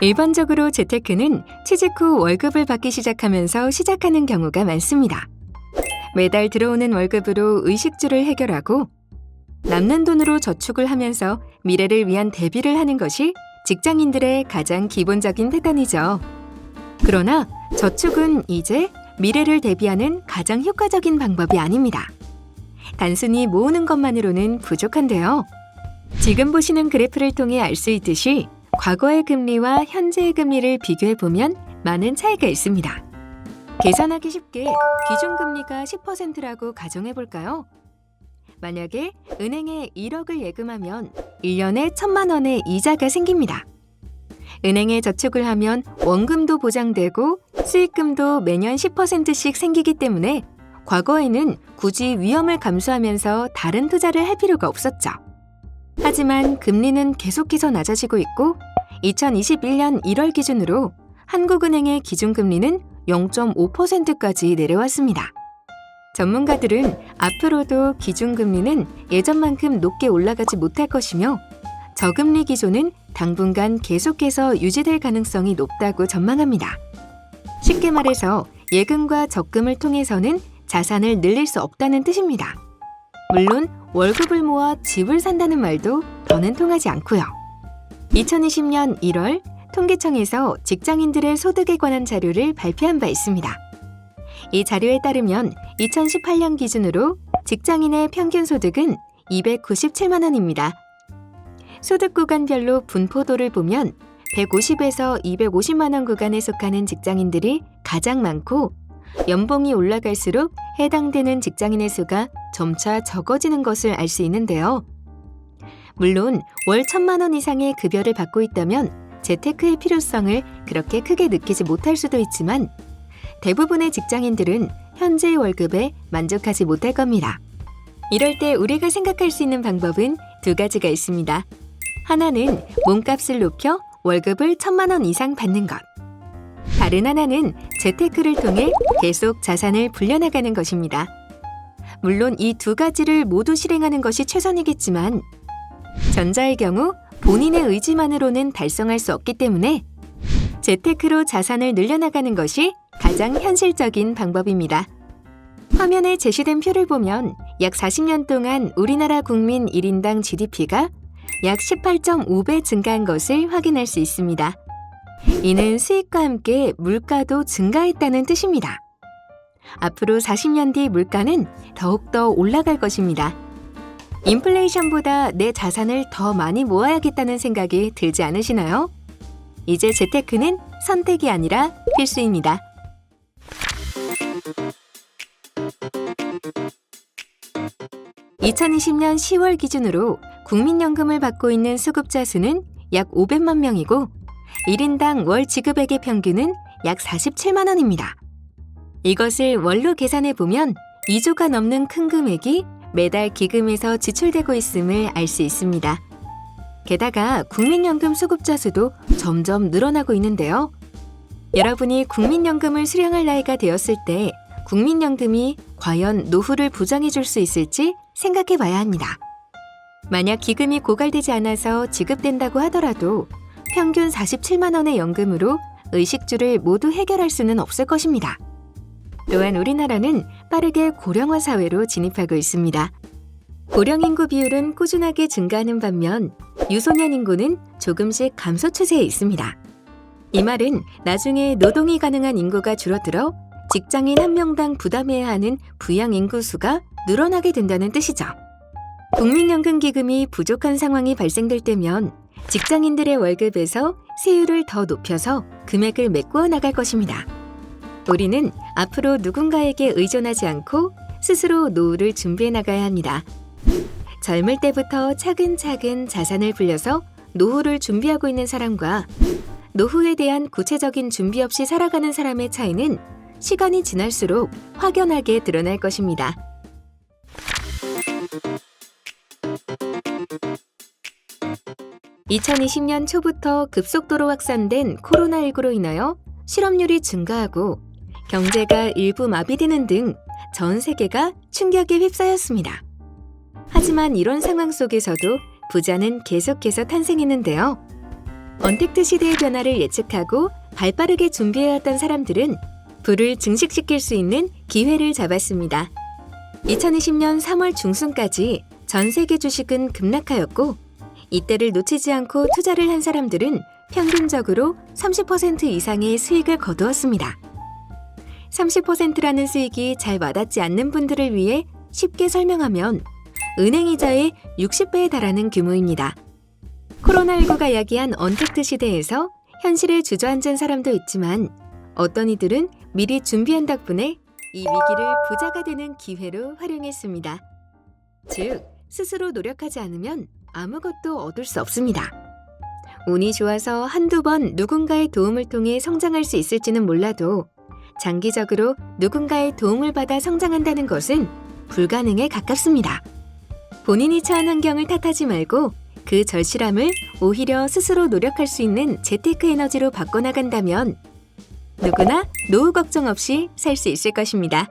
일반적으로 재테크는 취직 후 월급을 받기 시작하면서 시작하는 경우가 많습니다. 매달 들어오는 월급으로 의식주를 해결하고 남는 돈으로 저축을 하면서 미래를 위한 대비를 하는 것이 직장인들의 가장 기본적인 패턴이죠. 그러나 저축은 이제 미래를 대비하는 가장 효과적인 방법이 아닙니다. 단순히 모으는 것만으로는 부족한데요. 지금 보시는 그래프를 통해 알 수 있듯이 과거의 금리와 현재의 금리를 비교해보면 많은 차이가 있습니다. 계산하기 쉽게 기준금리가 10%라고 가정해볼까요? 만약에 은행에 1억을 예금하면 1년에 1,000만 원의 이자가 생깁니다. 은행에 저축을 하면 원금도 보장되고 수익금도 매년 10%씩 생기기 때문에 과거에는 굳이 위험을 감수하면서 다른 투자를 할 필요가 없었죠. 하지만 금리는 계속해서 낮아지고 있고 2021년 1월 기준으로 한국은행의 기준금리는 0.5%까지 내려왔습니다. 전문가들은 앞으로도 기준금리는 예전만큼 높게 올라가지 못할 것이며 저금리 기조는 당분간 계속해서 유지될 가능성이 높다고 전망합니다. 쉽게 말해서 예금과 적금을 통해서는 자산을 늘릴 수 없다는 뜻입니다. 물론 월급을 모아 집을 산다는 말도 더는 통하지 않고요. 2020년 1월 통계청에서 직장인들의 소득에 관한 자료를 발표한 바 있습니다. 이 자료에 따르면 2018년 기준으로 직장인의 평균 소득은 297만 원입니다. 소득 구간별로 분포도를 보면 150에서 250만 원 구간에 속하는 직장인들이 가장 많고 연봉이 올라갈수록 해당되는 직장인의 수가 점차 적어지는 것을 알 수 있는데요. 물론 월 1,000만 원 이상의 급여를 받고 있다면 재테크의 필요성을 그렇게 크게 느끼지 못할 수도 있지만 대부분의 직장인들은 현재의 월급에 만족하지 못할 겁니다. 이럴 때 우리가 생각할 수 있는 방법은 두 가지가 있습니다. 하나는 몸값을 높여 월급을 1,000만 원 이상 받는 것. 다른 하나는 재테크를 통해 계속 자산을 불려나가는 것입니다. 물론 이 두 가지를 모두 실행하는 것이 최선이겠지만 전자의 경우 본인의 의지만으로는 달성할 수 없기 때문에 재테크로 자산을 늘려나가는 것이 가장 현실적인 방법입니다. 화면에 제시된 표를 보면 약 40년 동안 우리나라 국민 1인당 GDP가 약 18.5배 증가한 것을 확인할 수 있습니다. 이는 수익과 함께 물가도 증가했다는 뜻입니다. 앞으로 40년 뒤 물가는 더욱더 올라갈 것입니다. 인플레이션보다 내 자산을 더 많이 모아야겠다는 생각이 들지 않으시나요? 이제 재테크는 선택이 아니라 필수입니다. (2020년 10월) 기준으로 국민연금을 받고 있는 수급자 수는 약 500만 명이고 1인당 월 지급액의 평균은 약 47만 원입니다. 이것을 월로 계산해 보면 2조가 넘는 큰 금액이 매달 기금에서 지출되고 있음을 알 수 있습니다. 게다가 국민연금 수급자 수도 점점 늘어나고 있는데요. 여러분이 국민연금을 수령할 나이가 되었을 때 국민연금이 과연 노후를 보장해 줄 수 있을지 생각해 봐야 합니다. 만약 기금이 고갈되지 않아서 지급된다고 하더라도 평균 47만 원의 연금으로 의식주를 모두 해결할 수는 없을 것입니다. 또한 우리나라는 빠르게 고령화 사회로 진입하고 있습니다. 고령 인구 비율은 꾸준하게 증가하는 반면 유소년 인구는 조금씩 감소 추세에 있습니다. 이 말은 나중에 노동이 가능한 인구가 줄어들어 직장인 한 명당 부담해야 하는 부양 인구 수가 늘어나게 된다는 뜻이죠. 국민연금 기금이 부족한 상황이 발생될 때면 직장인들의 월급에서 세율을 더 높여서 금액을 메꾸어 나갈 것입니다. 우리는 앞으로 누군가에게 의존하지 않고 스스로 노후를 준비해 나가야 합니다. 젊을 때부터 차근차근 자산을 불려서 노후를 준비하고 있는 사람과 노후에 대한 구체적인 준비 없이 살아가는 사람의 차이는 시간이 지날수록 확연하게 드러날 것입니다. (2020년) 초부터 급속도로 확산된 코로나19로 인하여 실업률이 증가하고 경제가 일부 마비되는 등 전 세계가 충격에 휩싸였습니다. 하지만 이런 상황 속에서도 부자는 계속해서 탄생했는데요. 언택트 시대의 변화를 예측하고 발빠르게 준비해왔던 사람들은 부를 증식시킬 수 있는 기회를 잡았습니다. 2020년 3월 중순까지 전 세계 주식은 급락하였고 이때를 놓치지 않고 투자를 한 사람들은 평균적으로 30% 이상의 수익을 거두었습니다. 30%라는 수익이 잘 와닿지 않는 분들을 위해 쉽게 설명하면 은행이자의 60배에 달하는 규모입니다. 코로나19가 야기한 언택트 시대에서 현실에 주저앉은 사람도 있지만 어떤 이들은 미리 준비한 덕분에 이 위기를 부자가 되는 기회로 활용했습니다. 즉, 스스로 노력하지 않으면 아무것도 얻을 수 없습니다. 운이 좋아서 한두 번 누군가의 도움을 통해 성장할 수 있을지는 몰라도 장기적으로 누군가의 도움을 받아 성장한다는 것은 불가능에 가깝습니다. 본인이 처한 환경을 탓하지 말고 그 절실함을 오히려 스스로 노력할 수 있는 재테크 에너지로 바꿔나간다면 누구나 노후 걱정 없이 살 수 있을 것입니다.